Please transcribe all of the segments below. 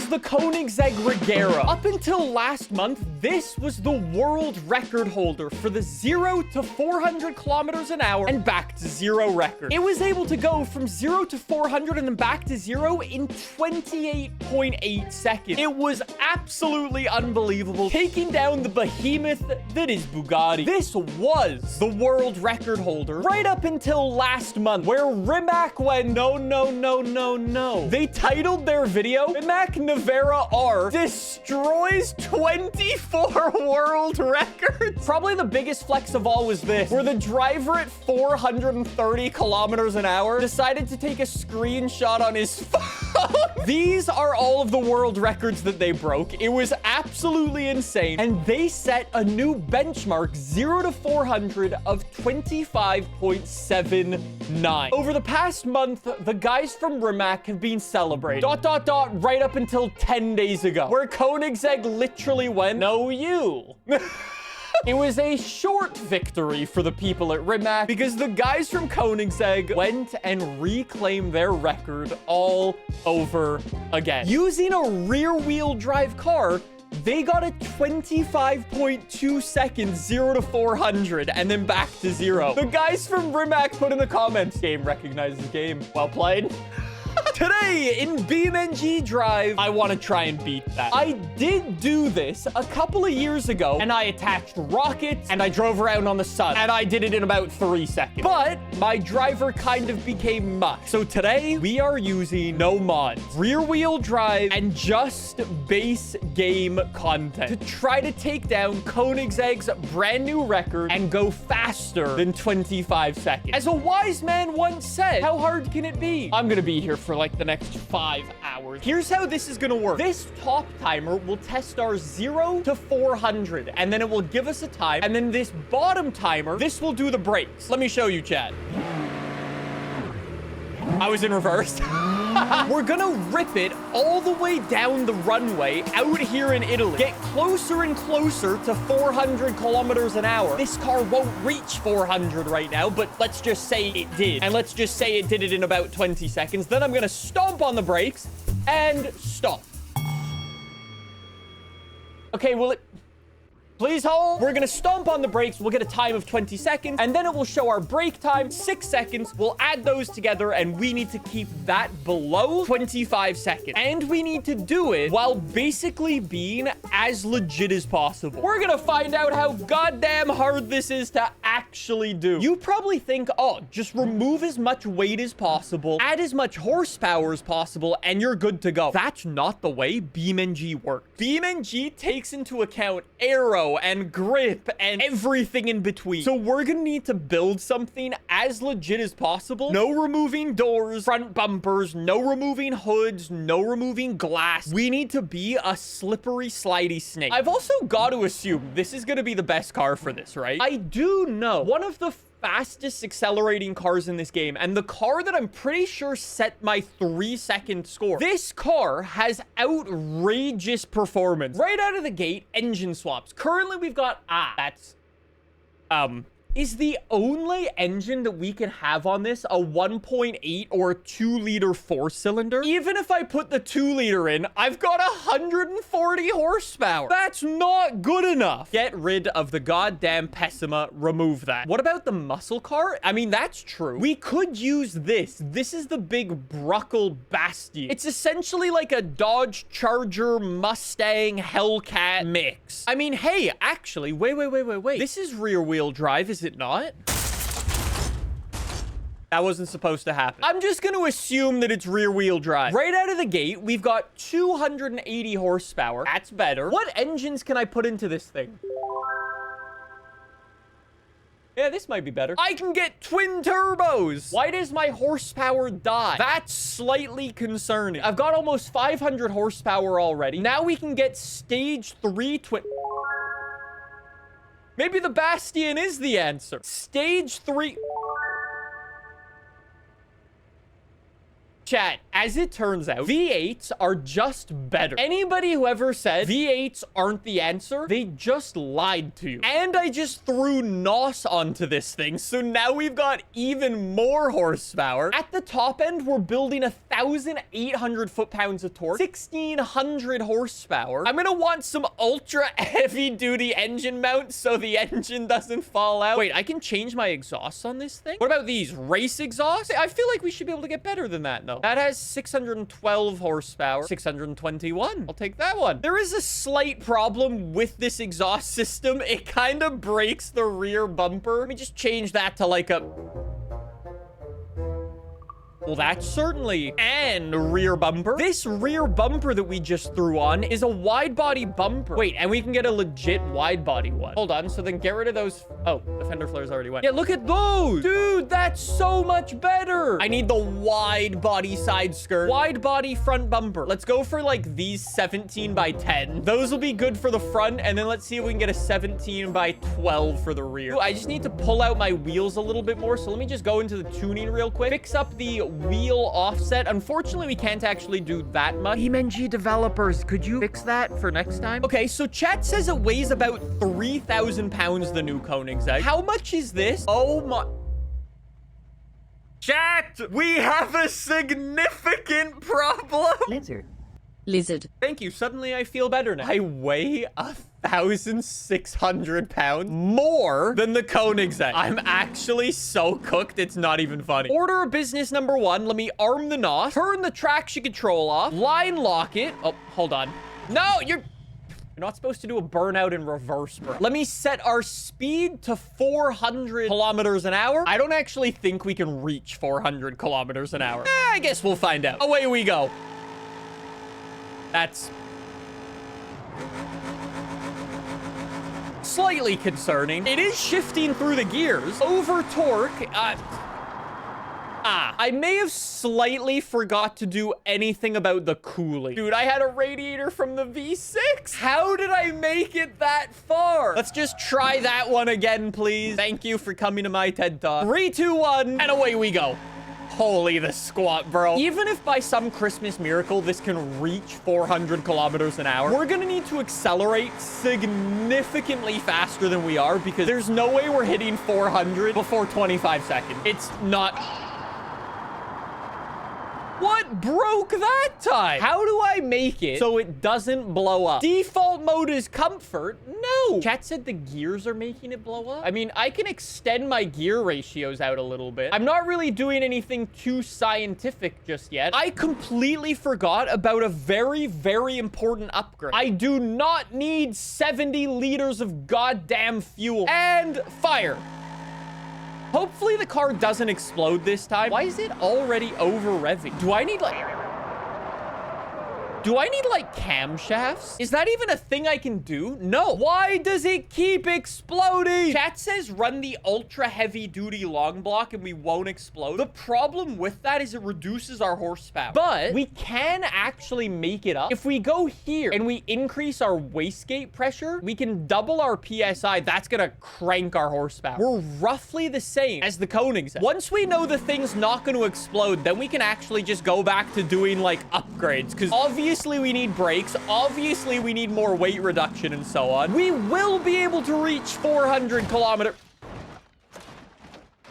was the Koenigsegg Regera. Up until last month, this was the world record holder for the 0 to 400 kilometers an hour and back to zero record. It was able to go from 0 to 400 and then back to zero in 28.8 seconds. It was absolutely unbelievable, taking down the behemoth that is Bugatti. This was the world record holder right up until last month, where Rimac went, no. They titled their video, Rimac Nevera R destroys 24 world records. Probably the biggest flex of all was this, where the driver at 430 kilometers an hour decided to take a screenshot on his phone. These are all of the world records that they broke. It was absolutely insane. And they set a new benchmark, 0 to 400 of 25.79. Over the past month, the guys from Rimac have been celebrating. ... right up until 10 days ago, where Koenigsegg literally went, no you. It was a short victory for the people at Rimac because the guys from Koenigsegg went and reclaimed their record all over again. Using a rear-wheel drive car, they got a 25.2 seconds 0 to 400 and then back to zero. The guys from Rimac put in the comments, game recognizes game. Well played. Today in BeamNG Drive, I want to try and beat that. I did do this a couple of years ago, and I attached rockets, and I drove around on the sun, and I did it in about 3 seconds. But my driver kind of became mush. So today, we are using no mods, rear-wheel drive, and just base game content to try to take down Koenigsegg's brand new record and go faster than 25 seconds. As a wise man once said, how hard can it be? I'm gonna be here for like the next 5 hours. Here's how this is gonna work. This top timer will test our 0 to 400, and then it will give us a time. And then this bottom timer, this will do the brakes. Let me show you, Chad. I was in reverse. We're gonna rip it all the way down the runway out here in Italy. Get closer and closer to 400 kilometers an hour. This car won't reach 400 right now, but let's just say it did. And let's just say it did it in about 20 seconds. Then I'm gonna stomp on the brakes and stop. Okay, well, please hold. We're gonna stomp on the brakes. We'll get a time of 20 seconds, and then it will show our brake time, 6 seconds. We'll add those together, and we need to keep that below 25 seconds. And we need to do it while basically being as legit as possible. We're gonna find out how goddamn hard this is to actually do. You probably think, oh, just remove as much weight as possible, add as much horsepower as possible, and you're good to go. That's not the way BeamNG works. BeamNG takes into account aero and grip and everything in between. So we're gonna need to build something as legit as possible. No removing doors, front bumpers, no removing hoods, no removing glass. We need to be a slippery, slidey snake. I've also got to assume this is gonna be the best car for this, right? I do know one of the fastest accelerating cars in this game, and the car that I'm pretty sure set my 3-second score. This car has outrageous performance. Right out of the gate, engine swaps. Currently, we've got, that's, is the only engine that we can have on this a 1.8 or 2-liter 4-cylinder? Even if I put the 2-liter in, I've got 140 horsepower. That's not good enough. Get rid of the goddamn Pessima. Remove that. What about the muscle car? I mean, that's true. We could use this. This is the big Bruckle Bastion. It's essentially like a Dodge Charger Mustang Hellcat mix. I mean, hey, actually, wait. This is rear-wheel drive, is it not? That wasn't supposed to happen. I'm just going to assume that it's rear-wheel drive. Right out of the gate, we've got 280 horsepower. That's better. What engines can I put into this thing? Yeah, this might be better. I can get twin turbos. Why does my horsepower die? That's slightly concerning. I've got almost 500 horsepower already. Now we can get stage 3 twin... Maybe the Bastion is the answer. Stage 3... Chat, as it turns out, V8s are just better. Anybody who ever said V8s aren't the answer, they just lied to you. And I just threw NOS onto this thing, so now we've got even more horsepower. At the top end, we're building 1,800 foot-pounds of torque, 1,600 horsepower. I'm gonna want some ultra heavy-duty engine mounts so the engine doesn't fall out. Wait, I can change my exhausts on this thing? What about these race exhausts? I feel like we should be able to get better than that, though. That has 612 horsepower, 621. I'll take that one. There is a slight problem with this exhaust system. It kind of breaks the rear bumper. Let me just change that to like a... Well, that's certainly and rear bumper. This rear bumper that we just threw on is a wide body bumper. Wait, and we can get a legit wide body one. Hold on. So then get rid of those. Oh, the fender flares already went. Yeah, look at those. Dude, that's so much better. I need the wide body side skirt, wide body front bumper. Let's go for like these 17 by 10. Those will be good for the front. And then let's see if we can get a 17 by 12 for the rear. Ooh, I just need to pull out my wheels a little bit more. So let me just go into the tuning real quick. Fix up the wheel offset. Unfortunately, we can't actually do that much. BeamNG developers, could you fix that for next time? Okay, so chat says it weighs about 3,000 pounds, the new Koenigsegg. How much is this? Oh my... Chat, we have a significant problem. Lizard. Thank you. Suddenly I feel better now. I weigh 1,600 pounds more than the Koenigsegg. I'm actually so cooked, it's not even funny. Order of business number 1. Let me arm the NOS, turn the traction control off, line lock it. Oh, hold on. No, you're not supposed to do a burnout in reverse, bro. Let me set our speed to 400 kilometers an hour. I don't actually think we can reach 400 kilometers an hour. I guess we'll find out. Away we go. That's slightly concerning. It is shifting through the gears. Over torque. I may have slightly forgot to do anything about the cooling. Dude, I had a radiator from the V6. How did I make it that far? Let's just try that one again, please. Thank you for coming to my TED Talk. 3, 2, 1, and away we go. Holy the squat, bro. Even if by some Christmas miracle this can reach 400 kilometers an hour, we're gonna need to accelerate significantly faster than we are because there's no way we're hitting 400 before 25 seconds. It's not... What broke that time? How do I make it so it doesn't blow up? Default mode is comfort. No. Chat said the gears are making it blow up. I mean, I can extend my gear ratios out a little bit. I'm not really doing anything too scientific just yet. I completely forgot about a very, very important upgrade. I do not need 70 liters of goddamn fuel. And fire. Hopefully the car doesn't explode this time. Why is it already over revving? Do I need like camshafts? Is that even a thing I can do? No. Why does it keep exploding? Chat says run the ultra heavy duty long block and we won't explode. The problem with that is it reduces our horsepower, but we can actually make it up. If we go here and we increase our wastegate pressure, we can double our PSI. That's gonna crank our horsepower. We're roughly the same as the Koenigsegg. Once we know the thing's not going to explode, then we can actually just go back to doing like upgrades because obviously we need brakes. Obviously, we need more weight reduction and so on. We will be able to reach 400 kilometers.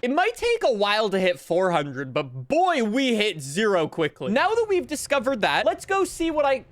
It might take a while to hit 400, but boy, we hit 0 quickly. Now that we've discovered that, let's go see what I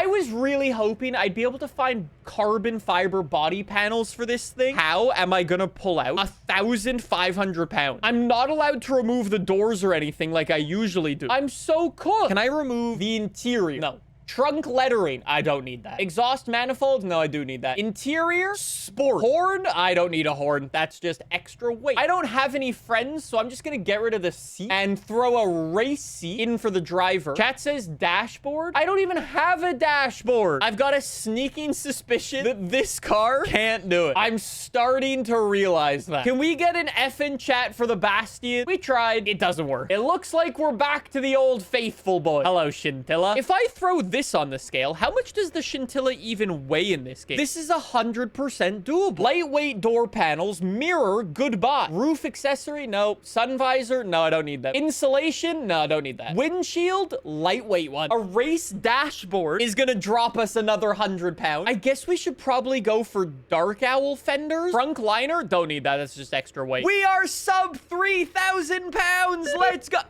was really hoping I'd be able to find carbon fiber body panels for this thing. How am I gonna pull out 1,500 pounds? I'm not allowed to remove the doors or anything like I usually do. I'm so cooked. Can I remove the interior? No. Trunk lettering. I don't need that. Exhaust manifold. No, I do need that. Interior. Sport. Horn. I don't need a horn. That's just extra weight. I don't have any friends, so I'm just gonna get rid of the seat and throw a race seat in for the driver. Chat says dashboard. I don't even have a dashboard. I've got a sneaking suspicion that this car can't do it. I'm starting to realize that. Can we get an F in chat for the Bastion? We tried. It doesn't work. It looks like we're back to the old faithful boy. Hello, Scintilla. If I throw this on the scale. How much does the Scintilla even weigh in this game? This is 100% doable. Lightweight door panels. Mirror, goodbye. Roof accessory, no. Sun visor, no, I don't need that. Insulation, no, I don't need that. Windshield, lightweight one. A race dashboard is gonna drop us another 100 pounds. I guess we should probably go for dark owl fenders. Frunk liner, don't need that. That's just extra weight. We are sub 3,000 pounds. Let's go.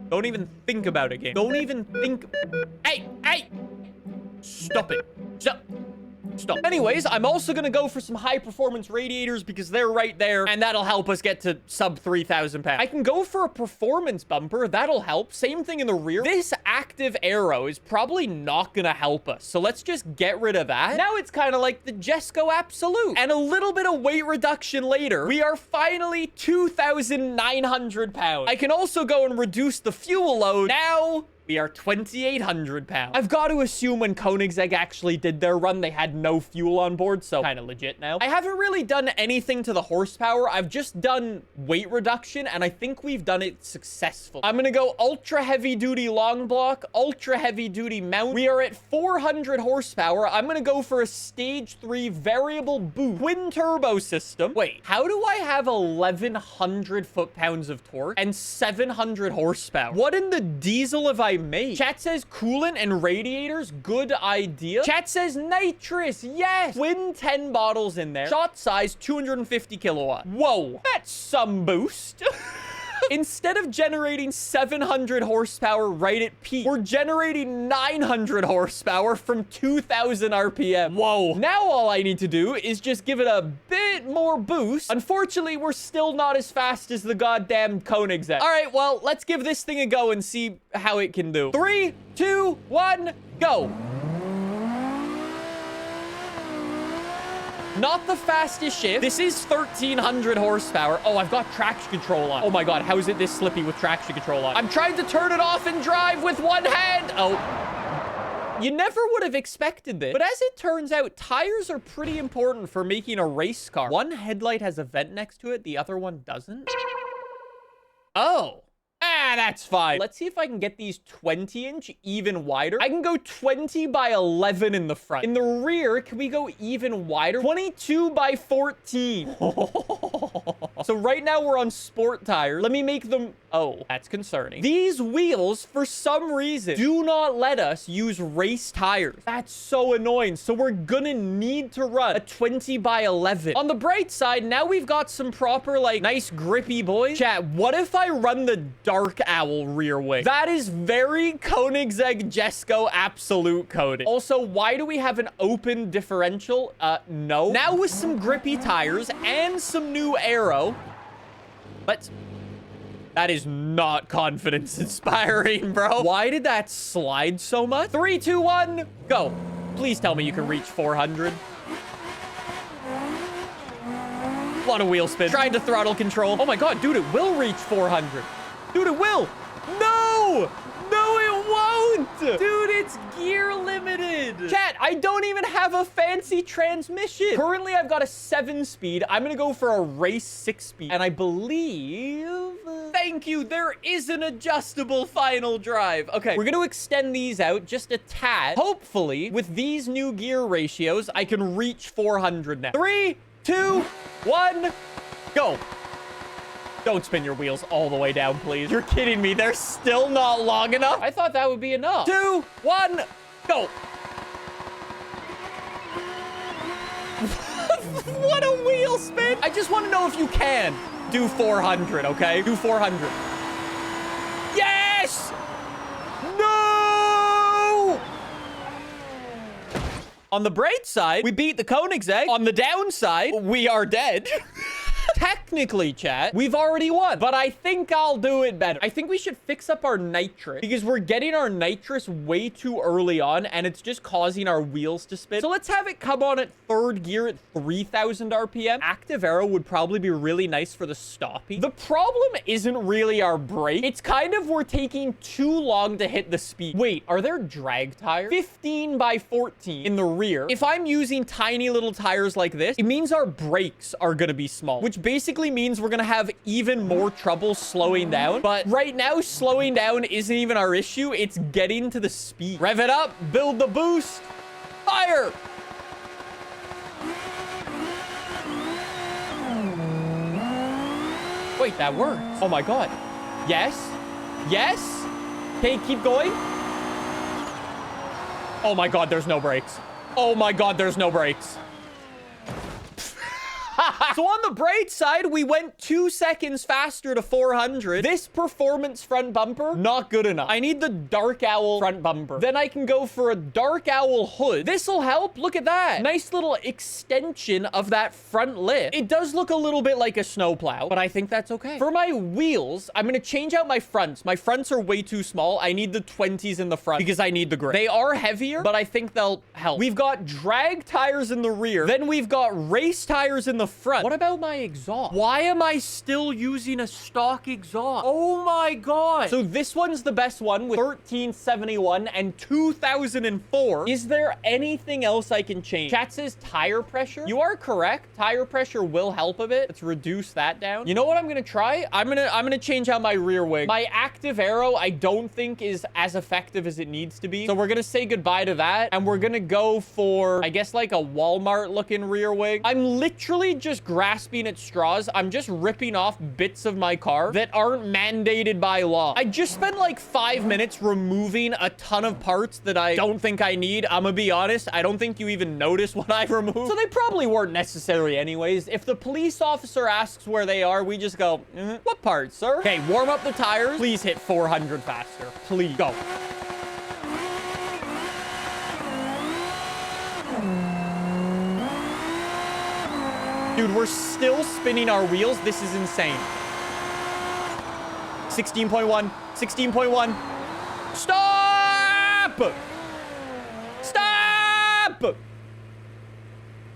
Don't even think about it, game. Don't even think. Hey, hey. Stop it. Stop. Stop. Anyways, I'm also gonna go for some high performance radiators because they're right there, and that'll help us get to sub 3,000 pounds. I can go for a performance bumper. That'll help. Same thing in the rear. This active aero is probably not gonna help us, so let's just get rid of that. Now it's kind of like the Jesco Absolute, and a little bit of weight reduction later, we are finally 2,900 pounds. I can also go and reduce the fuel load. Now we are 2,800 pounds. I've got to assume when Koenigsegg actually did their run, they had no fuel on board, so kind of legit now. I haven't really done anything to the horsepower. I've just done weight reduction, and I think we've done it successfully. I'm gonna go ultra heavy duty long block, ultra heavy duty mount. We are at 400 horsepower. I'm gonna go for a stage 3 variable boost twin turbo system. Wait, how do I have 1,100 foot-pounds of torque and 700 horsepower? What in the diesel have I made? Chat says coolant and radiators, good idea. Chat says nitrous, yes. Twin 10 bottles in there. Shot size 250 kilowatt. Whoa, that's some boost. Instead of generating 700 horsepower right at peak, we're generating 900 horsepower from 2,000 RPM. Whoa. Now all I need to do is just give it a bit more boost. Unfortunately, we're still not as fast as the goddamn Koenigsegg. All right, well, let's give this thing a go and see how it can do. 3, 2, 1, go. Not the fastest shift. This is 1,300 horsepower. Oh, I've got traction control on. Oh my God, how is it this slippy with traction control on? I'm trying to turn it off and drive with one hand. Oh. You never would have expected this. But as it turns out, tires are pretty important for making a race car. One headlight has a vent next to it. The other one doesn't. Oh. Ah, that's fine. Let's see if I can get these 20-inch even wider. I can go 20 by 11 in the front. In the rear, can we go even wider? 22 by 14. So right now we're on sport tires. Let me make them... Oh, that's concerning. These wheels, for some reason, do not let us use race tires. That's so annoying. So we're gonna need to run a 20 by 11. On the bright side, now we've got some proper, like, nice grippy boys. Chat, what if I run the dark owl rear wing? That is very Koenigsegg Jesco Absolute coded. Also, why do we have an open differential? No. Now with some grippy tires and some new aero. Let's... That is not confidence inspiring, bro. Why did that slide so much? 3, 2, 1, go. Please tell me you can reach 400. What a wheel spin. Trying to throttle control. Oh my God, dude, it will reach 400. Dude, it will. No! No, it won't! Dude, it's gear limited. Chat, I don't even have a fancy transmission. Currently, I've got a 7-speed. I'm gonna go for a race 6-speed. And I believe... Thank you. There is an adjustable final drive. Okay, we're gonna extend these out just a tad. Hopefully, with these new gear ratios, I can reach 400 now. 3, 2, 1, go. Don't spin your wheels all the way down, please. You're kidding me. They're still not long enough. I thought that would be enough. 2, 1, go. What a wheel spin. I just want to know if you can do 400, okay? Do 400. Yes! No! On the bright side, we beat the Koenigsegg. On the downside, we are dead. Technically, chat, we've already won, but I think I'll do it better. I think we should fix up our nitrous because we're getting our nitrous way too early on and it's just causing our wheels to spin. So let's have it come on at 3rd gear at 3,000 RPM. Active aero would probably be really nice for the stopping. The problem isn't really our brake. It's kind of we're taking too long to hit the speed. Wait, are there drag tires? 15 by 14 in the rear. If I'm using tiny little tires like this, it means our brakes are going to be small, which basically means we're gonna have even more trouble slowing down. But right now, slowing down isn't even our issue. It's getting to the speed. Rev it up, build the boost, fire. Wait, that works. Oh my God. Yes. Yes. Okay, keep going. Oh my God, there's no brakes. Oh my God, there's no brakes. So on the bright side, we went 2 seconds faster to 400. This performance front bumper, not good enough. I need the dark owl front bumper. Then I can go for a dark owl hood. This'll help. Look at that. Nice little extension of that front lip. It does look a little bit like a snowplow, but I think that's okay. For my wheels, I'm gonna change out my fronts. My fronts are way too small. I need the 20s in the front because I need the grip. They are heavier, but I think they'll help. We've got drag tires in the rear. Then we've got race tires in the front. What about my exhaust? Why am I still using a stock exhaust? Oh my God. So this one's the best one with 1371 and 2004. Is there anything else I can change? Chat says tire pressure. You are correct. Tire pressure will help a bit. Let's reduce that down. You know what I'm gonna try? I'm gonna change out my rear wing. My active aero, I don't think is as effective as it needs to be. So we're gonna say goodbye to that. And we're gonna go for, I guess, like a Walmart looking rear wing. I'm literally just grasping at straws. I'm just ripping off bits of my car that aren't mandated by law. I just spent like 5 minutes removing a ton of parts that I don't think I need. I'm gonna be honest, I don't think you even noticed what I removed. So they probably weren't necessary anyways. If the police officer asks where they are, we just go, what parts, sir? Okay, warm up the tires. Please hit 400 faster. Please, go. Dude, we're still spinning our wheels. This is insane. 16.1. 16.1. Stop! Stop!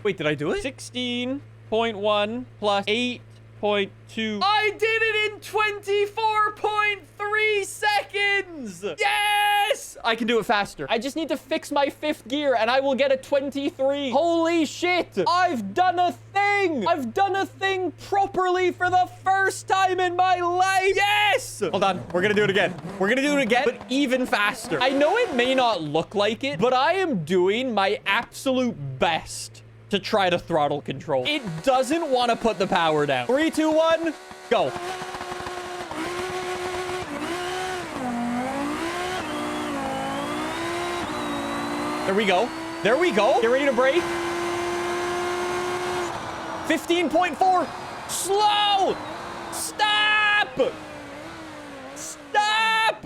Wait, did I do it? 16.1 plus 8.2. I did it in 24.3 seconds! Yes! I can do it faster. I just need to fix my 5th gear and I will get a 23. Holy shit! I've done a thing! I've done a thing properly for the first time in my life! Yes! Hold on. We're gonna do it again. We're gonna do it again, but even faster. I know it may not look like it, but I am doing my absolute best to try to throttle control. It doesn't want to put the power down. 3, 2, 1, go. There we go. There we go. Get ready to brake. 15.4. Slow. Stop. Stop.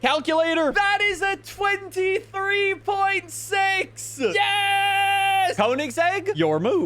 Calculator. That is a 23.6. Yes. Koenigsegg, your move.